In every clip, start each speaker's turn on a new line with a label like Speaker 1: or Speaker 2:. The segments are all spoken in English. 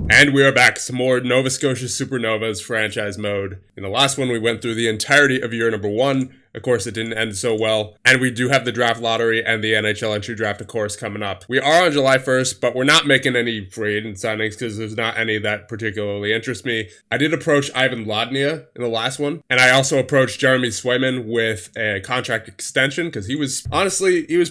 Speaker 1: And we are back. Some more Nova Scotia Supernovas franchise mode. In the last one, we went through the entirety of year number 1. Of course, it didn't end so well. And we do have the draft lottery and the NHL entry draft, of course, coming up. We are on July 1st, but we're not making any free agent signings because there's not any that particularly interest me. I did approach Ivan Lodnia in the last one. And I also approached Jeremy Swayman with a contract extension because he was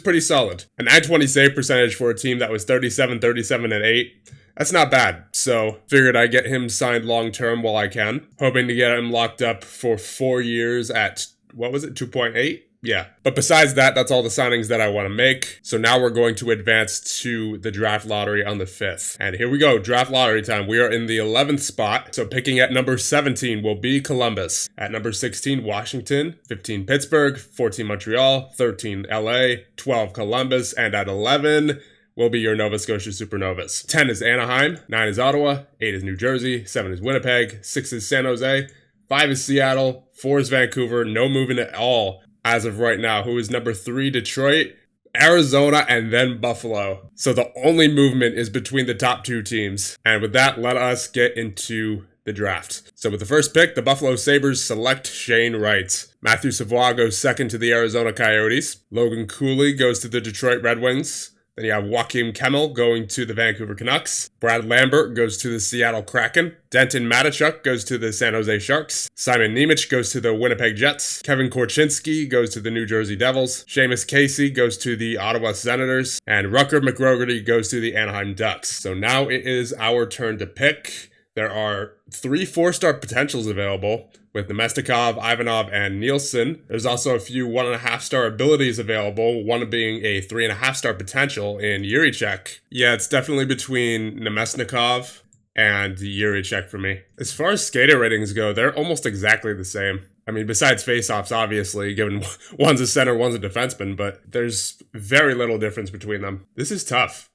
Speaker 1: pretty solid. An 920 save percentage for a team that was 37, 37, and 8. That's not bad, so figured I'd get him signed long-term while I can. Hoping to get him locked up for 4 years at, 2.8? Yeah. But besides that, that's all the signings that I want to make. So now we're going to advance to the draft lottery on the 5th. And here we go, draft lottery time. We are in the 11th spot. So picking at number 17 will be Columbus. At number 16, Washington. 15, Pittsburgh. 14, Montreal. 13, LA. 12, Columbus. And at 11... will be your Nova Scotia Supernovas. 10 is Anaheim, 9 is Ottawa, 8 is New Jersey, 7 is Winnipeg, 6 is San Jose, 5 is Seattle, 4 is Vancouver, no movement at all as of right now. Who is number 3? Detroit, Arizona, and then Buffalo. So the only movement is between the top 2 teams. And with that, let us get into the draft. So with the first pick, the Buffalo Sabres select Shane Wright. Matthew Savoie goes second to the Arizona Coyotes. Logan Cooley goes to the Detroit Red Wings. Then you have Joakim Kemmel going to the Vancouver Canucks. Brad Lambert goes to the Seattle Kraken. Denton Matachuk goes to the San Jose Sharks. Simon Nemec goes to the Winnipeg Jets. Kevin Korchinski goes to the New Jersey Devils. Seamus Casey goes to the Ottawa Senators. And Rutger McGrogerty goes to the Anaheim Ducks. So now it is our turn to pick. There are 3 4-star potentials available with Nemestikov, Ivanov, and Nielsen. There's also a few 1.5-star abilities available, one being a 3.5-star potential in Yurichek. Yeah, it's definitely between Nemesnikov and Yurichek for me. As far as skater ratings go, they're almost exactly the same. I mean, besides faceoffs, obviously, given one's a center, one's a defenseman, but there's very little difference between them. This is tough.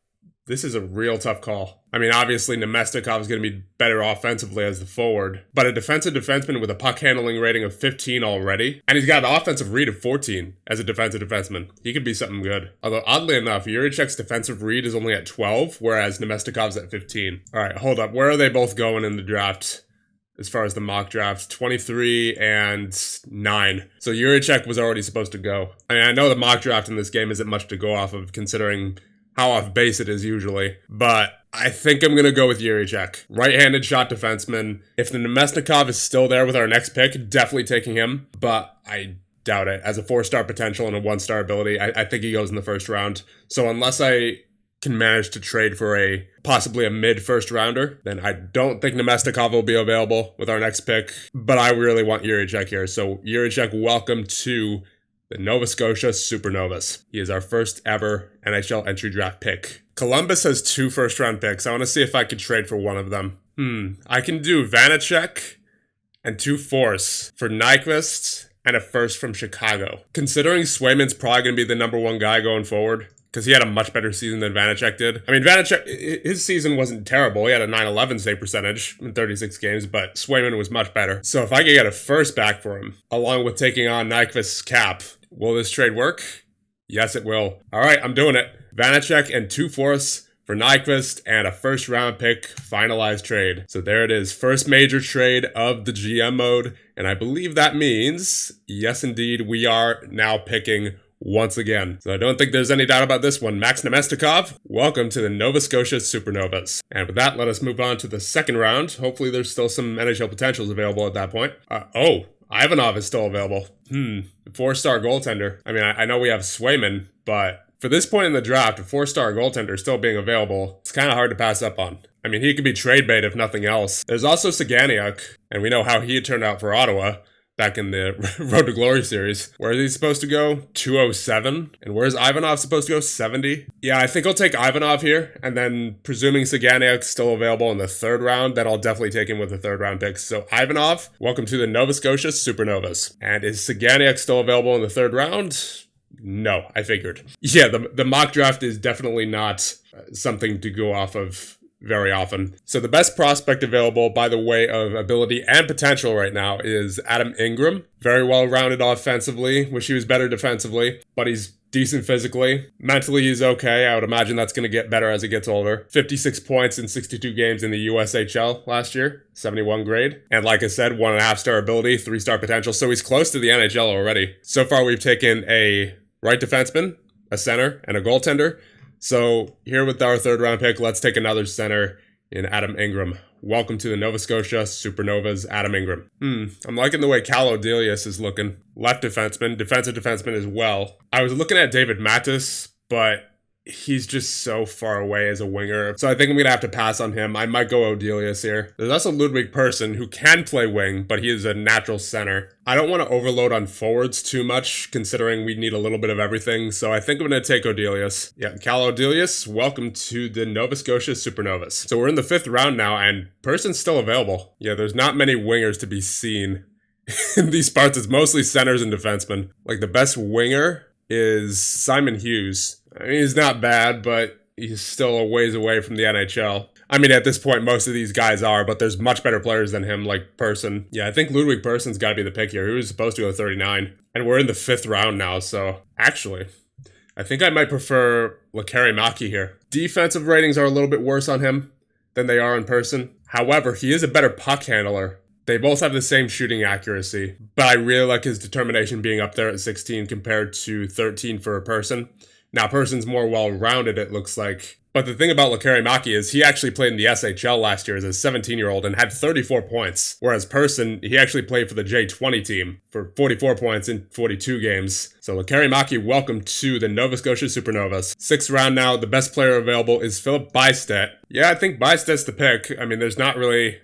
Speaker 1: This is a real tough call. I mean, obviously, Nemestikov is going to be better offensively as the forward, but a defensive defenseman with a puck handling rating of 15 already, and he's got an offensive read of 14 as a defensive defenseman. He could be something good. Although, oddly enough, Yurichek's defensive read is only at 12, whereas Nemestikov's at 15. All right, hold up. Where are they both going in the draft? As far as the mock drafts, 23 and 9. So Yurichek was already supposed to go. I mean, I know the mock draft in this game isn't much to go off of, considering how off base it is usually, but I think I'm going to go with Yurichek. Right-handed shot defenseman. If the Nemesnikov is still there with our next pick, definitely taking him, but I doubt it. As a 4-star potential and a 1-star ability, I think he goes in the first round. So unless I can manage to trade for possibly a mid-first rounder, then I don't think Nemestikov will be available with our next pick, but I really want Yurichek here. So Yurichek, welcome to the Nova Scotia Supernovas. He is our first ever NHL entry draft pick. Columbus has 2 first-round picks. I want to see if I can trade for one of them. I can do Vanacek and 2 fourths for Nyquist and a first from Chicago. Considering Swayman's probably going to be the number 1 guy going forward, because he had a much better season than Vanacek did. I mean, Vanacek, his season wasn't terrible. He had a 9-11 save percentage in 36 games, but Swayman was much better. So if I could get a first back for him, along with taking on Nyquist's cap, will this trade work? Yes, it will. All right, I'm doing it. Vanacek and 2 fourths for Nyquist and a first-round pick finalized trade. So there it is. First major trade of the GM mode. And I believe that means, yes, indeed, we are now picking once again. So I don't think there's any doubt about this one. Max Nemestikov, welcome to the Nova Scotia Supernovas. And with that, let us move on to the second round. Hopefully there's still some NHL potentials available at that point. Ivanov is still available. 4-star goaltender. I mean, I know we have Swayman, but for this point in the draft, a 4-star goaltender still being available, it's kind of hard to pass up on. I mean, he could be trade bait if nothing else. There's also Saganyuk, and we know how he turned out for Ottawa back in the Road to Glory series. Where is he supposed to go? 207. And where's Ivanov supposed to go? 70. Yeah, I think I'll take Ivanov here. And then presuming Saganyuk's still available in the 3rd round, then I'll definitely take him with the 3rd round picks. So Ivanov, welcome to the Nova Scotia Supernovas. And is Saganyuk still available in the 3rd round? No, I figured. Yeah, the mock draft is definitely not something to go off of very often. So the best prospect available by the way of ability and potential right now is Adam Ingram. Very well rounded offensively. Wish he was better defensively, but he's decent physically. Mentally, he's okay. I would imagine that's going to get better as he gets older. 56 points in 62 games in the USHL last year, 71 grade. And like I said, 1.5-star ability, 3-star potential. So he's close to the NHL already. So far, we've taken a right defenseman, a center, and a goaltender. So here with our 3rd round pick, let's take another center in Adam Ingram. Welcome to the Nova Scotia Supernovas, Adam Ingram. I'm liking the way Cal Odelius is looking. Left defenseman, defensive defenseman as well. I was looking at David Mattis, but he's just so far away as a winger. So I think I'm going to have to pass on him. I might go Odelius here. There's also Ludwig Persson, who can play wing, but he is a natural center. I don't want to overload on forwards too much, considering we need a little bit of everything. So I think I'm going to take Odelius. Yeah, Cal Odelius, welcome to the Nova Scotia Supernovas. So we're in the 5th round now, and Persson's still available. Yeah, there's not many wingers to be seen in these parts. It's mostly centers and defensemen. Like, the best winger is Simon Hughes. I mean, he's not bad, but he's still a ways away from the NHL. I mean, at this point, most of these guys are, but there's much better players than him, like Persson. Yeah, I think Ludwig Persson's got to be the pick here. He was supposed to go 39, and we're in the 5th round now, so actually, I think I might prefer Lekari Maki here. Defensive ratings are a little bit worse on him than they are on Persson. However, he is a better puck handler. They both have the same shooting accuracy, but I really like his determination being up there at 16 compared to 13 for a Persson. Now, Persson's more well-rounded, it looks like. But the thing about Lekari Maki is he actually played in the SHL last year as a 17-year-old and had 34 points. Whereas Persson, he actually played for the J20 team for 44 points in 42 games. So Lekari Maki, welcome to the Nova Scotia Supernovas. 6th round now, the best player available is Philip Bystedt. Yeah, I think Bystedt's the pick. I mean, there's not really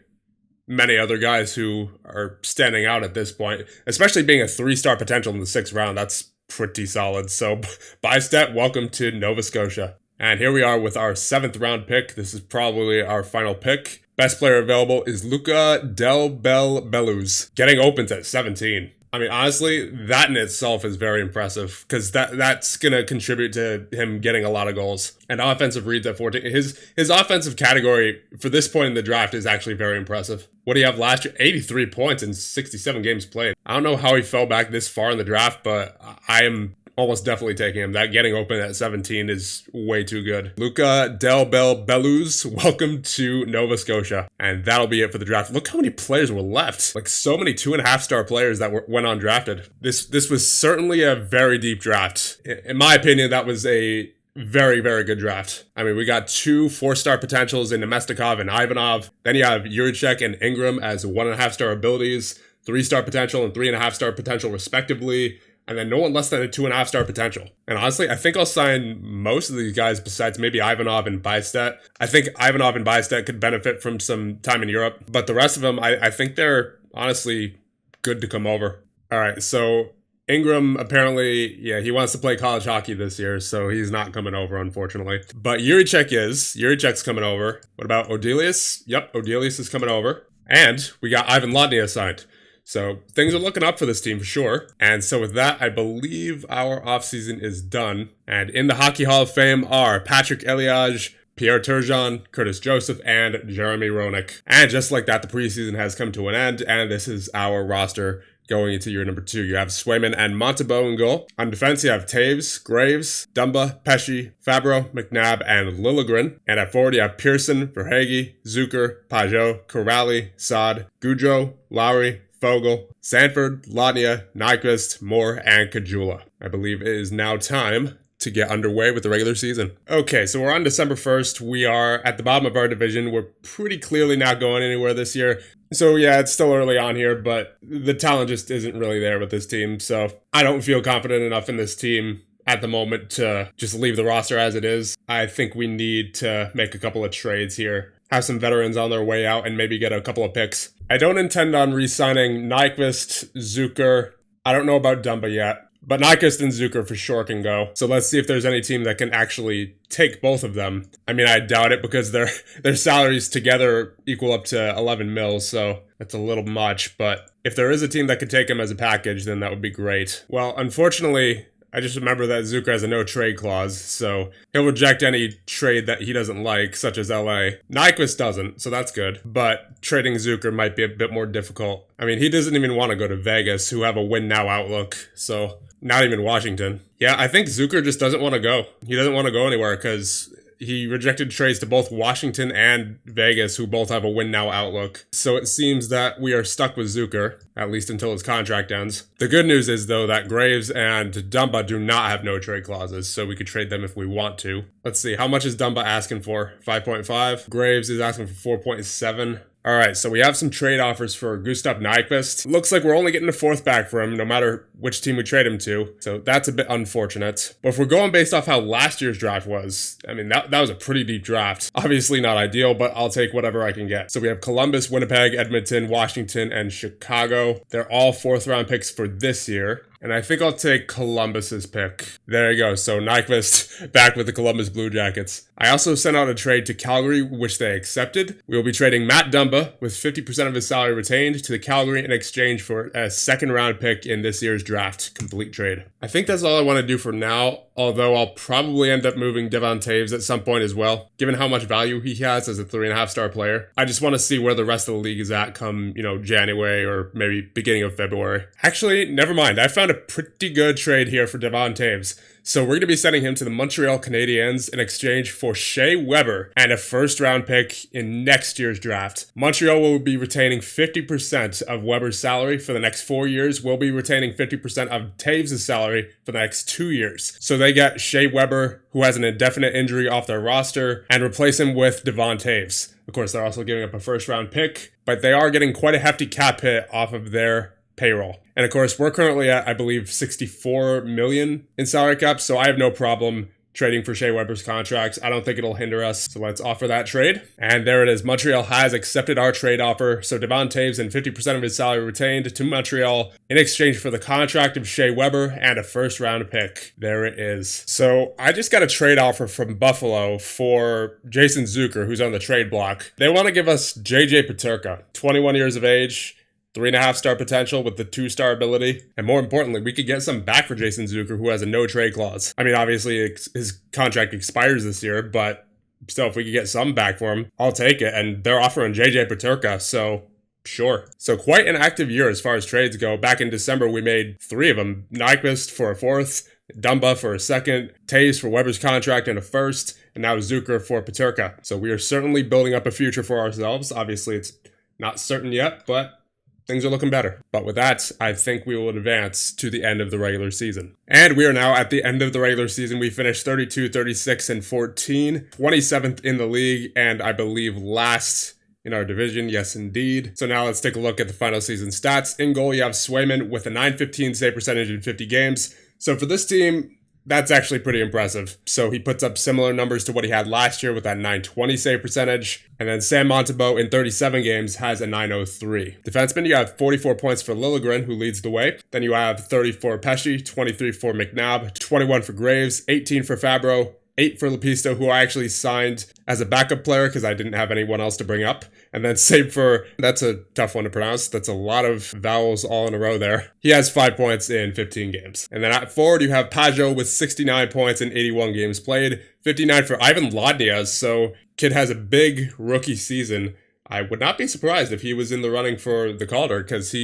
Speaker 1: many other guys who are standing out at this point, especially being a 3-star potential in the 6th round. That's pretty solid. So Bystedt, welcome to Nova Scotia. And here we are with our 7th round pick. This is probably our final pick. Best player available is Luca Del Belus, getting opens at 17. I mean, honestly, that in itself is very impressive because that's going to contribute to him getting a lot of goals. And offensive reads at 14. His offensive category for this point in the draft is actually very impressive. What do you have last year? 83 points in 67 games played. I don't know how he fell back this far in the draft, but I am almost definitely taking him. That getting open at 17 is way too good. Luca Del Belus, welcome to Nova Scotia. And that'll be it for the draft. Look how many players were left. Like, so many 2.5-star players that went undrafted. This was certainly a very deep draft. In my opinion, that was a very, very good draft. I mean, we got 2 4-star potentials in Nemestikov and Ivanov. Then you have Juricek and Ingram as 1.5-star abilities, 3-star potential and 3.5-star potential respectively. And then no one less than a 2.5-star potential. And honestly, I think I'll sign most of these guys besides maybe Ivanov and Bystedt. I think Ivanov and Bystedt could benefit from some time in Europe. But the rest of them, I think they're honestly good to come over. All right, so Ingram, apparently, yeah, he wants to play college hockey this year, so he's not coming over, unfortunately. But Juricek is. Juricek's coming over. What about Odelius? Yep, Odelius is coming over. And we got Ivan Lotnia signed. So things are looking up for this team for sure. And so with that, I believe our offseason is done. And in the Hockey Hall of Fame are Patrick Eliage, Pierre Turgeon, Curtis Joseph, and Jeremy Roenick. And just like that, the preseason has come to an end, and this is our roster going into year number 2. You have Swayman and Montembeault in goal. On defense, you have Taves, Graves, Dumba, Pesci, Fabro, McNabb, and Liljegren. And at forward, you have Pearson, Verhaeghe, Zucker, Pajot, Corrali, Saad, Goudreau, Lowry, Fogle, Sanford, Lotnia, Nyquist, Moore, and Kajula. I believe it is now time to get underway with the regular season. Okay, so we're on December 1st. We are at the bottom of our division. We're pretty clearly not going anywhere this year. So yeah, it's still early on here, but the talent just isn't really there with this team. So I don't feel confident enough in this team at the moment to just leave the roster as it is. I think we need to make a couple of trades here. Have some veterans on their way out and maybe get a couple of picks. I don't intend on re-signing Nyquist, Zucker. I don't know about Dumba yet, but Nyquist and Zucker for sure can go. So let's see if there's any team that can actually take both of them. I mean, I doubt it because their salaries together equal up to 11 mils, so that's a little much. But if there is a team that could take them as a package, then that would be great. Well, unfortunately, I just remember that Zucker has a no-trade clause, so he'll reject any trade that he doesn't like, such as LA. Nyquist doesn't, so that's good, but trading Zucker might be a bit more difficult. I mean, he doesn't even want to go to Vegas, who have a win-now outlook, so Not even Washington. Yeah, I think Zucker just doesn't want to go. He doesn't want to go anywhere because he rejected trades to both Washington and Vegas, who both have a win now outlook. So it seems that we are stuck with Zucker, at least until his contract ends. The good news is, though, that Graves and Dumba do not have no trade clauses, so we could trade them if we want to. Let's see, how much is Dumba asking for? 5.5. Graves is asking for 4.7. All right, so we have some trade offers for Gustav Nyquist. Looks like we're only getting a fourth back for him, no matter which team we trade him to. So that's a bit unfortunate. But if we're going based off how last year's draft was, I mean, that was a pretty deep draft. Obviously not ideal, but I'll take whatever I can get. So we have Columbus, Winnipeg, Edmonton, Washington, and Chicago. They're all fourth-round picks for this year. And I think I'll take Columbus's pick. There you go. So Nyquist back with the Columbus Blue Jackets. I also sent out a trade to Calgary, which they accepted. We will be trading Matt Dumba with 50% of his salary retained to the Calgary in exchange for a second-round pick in this year's draft. Complete trade. I think that's all I want to do for now, although I'll probably end up moving Devon Toews at some point as well, given how much value he has as a 3.5-star player. I just want to see where the rest of the league is at come, January or maybe beginning of February. Actually, never mind. I found a pretty good trade here for Devon Toews. So we're going to be sending him to the Montreal Canadiens in exchange for Shea Weber and a first-round pick in next year's draft. Montreal will be retaining 50% of Weber's salary for the next 4 years. We'll be retaining 50% of Toews' salary for the next 2 years. So they get Shea Weber, who has an indefinite injury, off their roster, and replace him with Devon Toews. Of course, they're also giving up a first-round pick, but they are getting quite a hefty cap hit off of their payroll. And of course, we're currently at, I believe, 64 million in salary cap, so I have no problem trading for Shea Weber's contract. I don't think it'll hinder us, so let's offer that trade. And there it is. Montreal has accepted our trade offer, so Devon Toews and 50% of his salary retained to Montreal in exchange for the contract of Shea Weber and a first-round pick. There it is. So I just got a trade offer from Buffalo for Jason Zucker, who's on the trade block. They want to give us JJ Peterka, 21 years of age, 3.5-star potential with the 2-star ability. And more importantly, we could get some back for Jason Zucker, who has a no-trade clause. I mean, obviously, his contract expires this year, but still, if we could get some back for him, I'll take it. And they're offering JJ Peterka, so sure. So quite an active year as far as trades go. Back in December, we made 3 of them. Nyquist for a 4th, Dumba for a 2nd, Toews for Weber's contract and a 1st, and now Zucker for Peterka. So we are certainly building up a future for ourselves. Obviously, it's not certain yet, but things are looking better. But with that, I think we will advance to the end of the regular season. And we are now at the end of the regular season. We finished 32, 36, and 14, 27th in the league, and I believe last in our division. Yes, indeed. So now let's take a look at the final season stats. In goal, you have Swayman with a .915 save percentage in 50 games. So for this team, that's actually pretty impressive. So he puts up similar numbers to what he had last year with that .920 save percentage. And then Sam Montembeault in 37 games has a .903. Defenseman, you have 44 points for Liljegren, who leads the way. Then you have 30 for Pesce, 23 for McNabb, 21 for Graves, 18 for Fabro, 8 for Lepisto, who I actually signed as a backup player because I didn't have anyone else to bring up. And then save for, that's a tough one to pronounce. That's a lot of vowels all in a row there. He has 5 points in 15 games. And then at forward, you have Pajot with 69 points in 81 games played. 59 for Ivan Lodnias. So kid has a big rookie season. I would not be surprised if he was in the running for the Calder because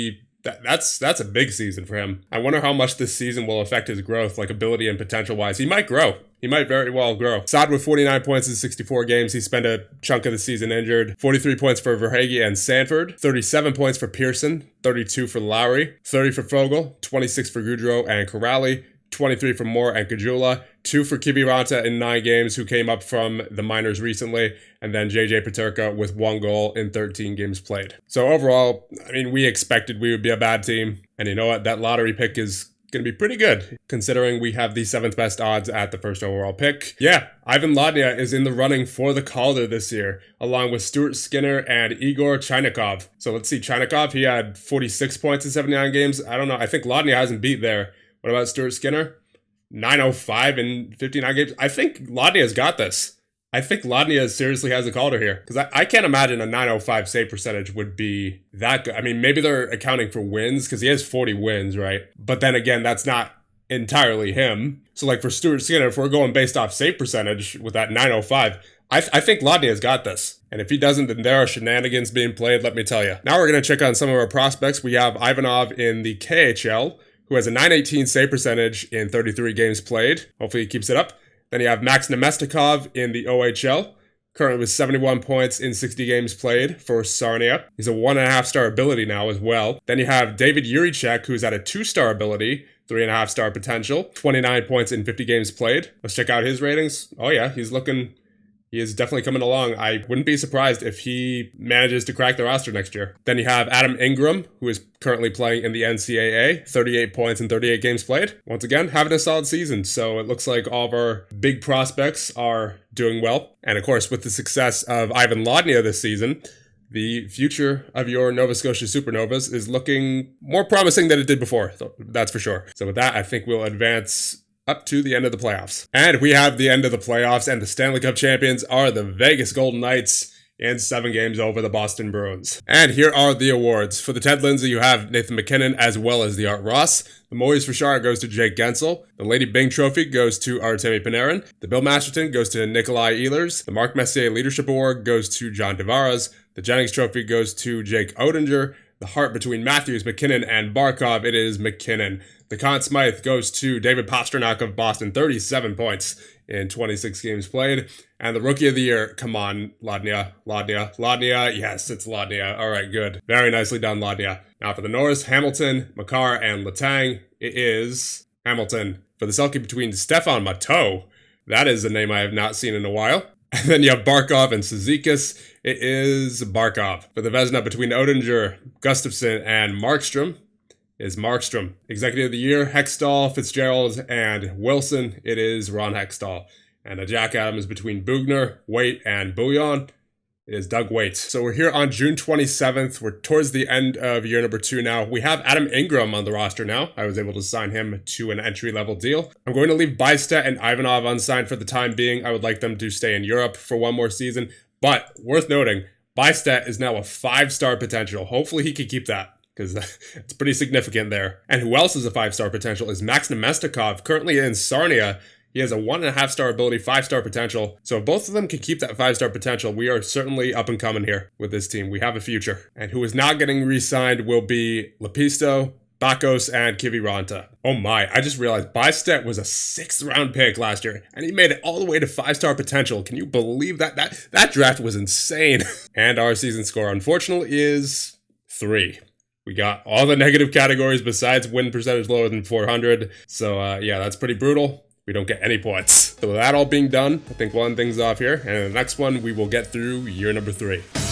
Speaker 1: that's a big season for him. I wonder how much this season will affect his growth, like ability and potential wise. He might grow. He might very well grow. Saad with 49 points in 64 games. He spent a chunk of the season injured. 43 points for Verhaeghe and Sanford. 37 points for Pearson. 32 for Lowry. 30 for Fogle. 26 for Goudreau and Corrali. 23 for Moore and Kajula, 2 for Kiviranta in 9 games, who came up from the minors recently, and then JJ Peterka with 1 goal in 13 games played. So overall, I mean, we expected we would be a bad team, and you know what? That lottery pick is going to be pretty good, considering we have the 7th best odds at the first overall pick. Yeah, Ivan Lodnia is in the running for the Calder this year, along with Stuart Skinner and Igor Chinakhov. So let's see, Chinakhov, he had 46 points in 79 games. I don't know, I think Lodnia hasn't beat there. What about Stuart Skinner? 905 in 59 games. I think Lodnia's got this. I think Lodnia seriously has a Calder here. Because I can't imagine a 905 save percentage would be that good. I mean, maybe they're accounting for wins because he has 40 wins, right? But then again, that's not entirely him. So like for Stuart Skinner, if we're going based off save percentage with that 905, I think Lodnia's got this. And if he doesn't, then there are shenanigans being played, let me tell you. Now we're going to check on some of our prospects. We have Ivanov in the KHL, who has a 918 save percentage in 33 games played. Hopefully he keeps it up. Then you have Max Nemestikov in the OHL, currently with 71 points in 60 games played for Sarnia. He's a 1.5-star ability now as well. Then you have David Yurichek, who's at a 2-star ability, 3.5-star potential, 29 points in 50 games played. Let's check out his ratings. Oh yeah, he is definitely coming along. I wouldn't be surprised if he manages to crack the roster next year. Then you have Adam Ingram, who is currently playing in the NCAA, 38 points in 38 games played. Once again, having a solid season. So it looks like all of our big prospects are doing well. And of course, with the success of Ivan Lodnia this season, the future of your Nova Scotia Supernovas is looking more promising than it did before. That's for sure. So with that, I think we'll advance up to the end of the playoffs. And we have the end of the playoffs, and the Stanley Cup champions are the Vegas Golden Knights in 7 games over the Boston Bruins. And here are the awards. For the Ted Lindsay, you have Nathan McKinnon as well as the Art Ross. The Moyes for Shar goes to Jake Gensel. The Lady Byng Trophy goes to Artemi Panarin. The Bill Masterton goes to Nikolai Ehlers. The Mark Messier Leadership Award goes to John Tavares. The Jennings Trophy goes to Jake Odinger. The Hart between Matthews, McKinnon, and Barkov, it is McKinnon. The Conn Smythe goes to David Pastrnak of Boston, 37 points in 26 games played. And the Rookie of the Year, come on, Lodnia. Yes, it's Lodnia. All right, good. Very nicely done, Lodnia. Now for the Norris, Hamilton, Makar, and Letang, it is Hamilton. For the Selkie between Stefan Matteau, that is a name I have not seen in a while. And then you have Barkov and Cizikas. It is Barkov. For the Vezina between Odinger, Gustafsson, and Markstrom is Markstrom. Executive of the Year, Hextall, Fitzgerald, and Wilson. It is Ron Hextall. And a Jack Adams between Bugner, Waite, and Bouillon. It is Doug Waite. So we're here on June 27th. We're towards the end of year number 2 now. We have Adam Ingram on the roster now. I was able to sign him to an entry-level deal. I'm going to leave Bystedt and Ivanov unsigned for the time being. I would like them to stay in Europe for one more season. But worth noting, Bystedt is now a 5-star potential. Hopefully he can keep that, because it's pretty significant there. And who else is a 5-star potential is Max Nemestikov, currently in Sarnia. He has a 1.5-star ability, 5-star potential. So if both of them can keep that 5-star potential, we are certainly up and coming here with this team. We have a future. And who is not getting re-signed will be Lepisto, Bakos, and Kiviranta. Oh my, I just realized Bystedt was a 6th round pick last year, and he made it all the way to 5-star potential. Can you believe that? That draft was insane. And our season score, unfortunately, is 3. We got all the negative categories besides win percentage lower than 400. So yeah, that's pretty brutal. We don't get any points. So with that all being done, I think we'll end things off here. And in the next one, we will get through year number 3.